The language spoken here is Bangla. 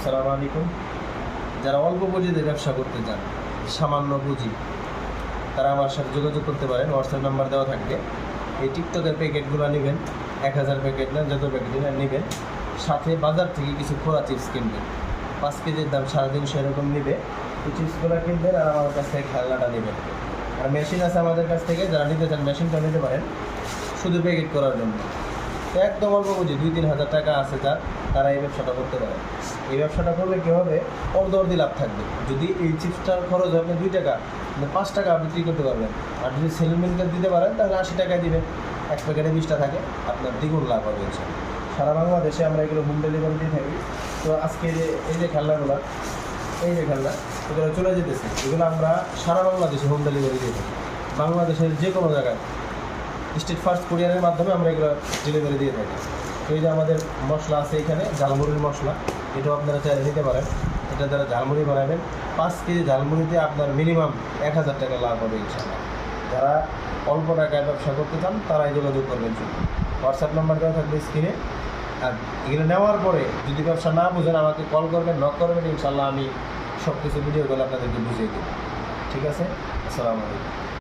আসসালামু আলাইকুম। যারা অল্প পুঁজিতে ব্যবসা করতে চান, সামান্য পুঁজি, তারা আমার সাথে যোগাযোগ করতে পারেন। হোয়াটসঅ্যাপ নাম্বার দেওয়া থাকবে। এই টিকটকের প্যাকেটগুলো নেবেন, 1000 প্যাকেট নেন, যত প্যাকেট নেবেন। সাথে বাজার থেকে কিছু খোলা চিপস কিনবেন, 5 কেজির দাম 350 এরকম নেবে। এই চিপসগুলো কিনবেন আর আমার কাছ থেকে খেলনাটা নেবেন। আর মেশিন আছে আমাদের কাছ থেকে, যারা নিতে চান মেশিনটা নিতে পারেন শুধু প্যাকেট করার জন্য। তো একদম অল্প পুঁজি 2-3 হাজার টাকা আছে তারা এই ব্যবসাটা করতে পারে। এই ব্যবসাটা করলে কী হবে, অর্ধ লাভ থাকবে। যদি এই চিপসটার খরচ হয় আপনি 2 টাকা, আপনি 5 টাকা বিক্রি করতে পারবেন। আর যদি সেলমেনকে দিতে পারেন তাহলে 80 টাকায় দিবেন। এক প্যাকেটে 20টা থাকে, আপনার দ্বিগুণ লাভ হবে। সারা বাংলাদেশে আমরা এগুলো হোম ডেলিভারি দিয়ে থাকি। তো আজকে এই যে খেলনাগুলো, এগুলো চলে যেতেছে, এগুলো আমরা সারা বাংলাদেশে হোম ডেলিভারি দিয়ে থাকি। বাংলাদেশের যে কোনো জায়গায় স্টেট ফার্স্ট কুরিয়ারের মাধ্যমে আমরা এগুলো ডেলিভারি দিয়ে থাকি। তো এই যে আমাদের মশলা আছে এখানে, ঝালমুড়ির মশলা, এটাও আপনারা চাইলে নিতে পারেন। এটা যারা ঝালমুড়ি বানাবেন, 5 কেজি ঝালমুড়িতে আপনার মিনিমাম 1000 টাকা লাভ হবে ইনশাআল্লাহ। যারা অল্প টাকায় ব্যবসা করতে চান তারাই যোগাযোগ করবেন। হোয়াটসঅ্যাপ নাম্বার দেওয়া থাকবে স্ক্রিনে। আর এগুলো নেওয়ার পরে যদি ব্যবসা না বুঝেন আমাকে কল করবেন, নক করবেন, ইনশাআল্লাহ আমি সব কিছু ভিডিও করে আপনাদেরকে বুঝিয়ে দেব। ঠিক আছে? আসসালামু আলাইকুম।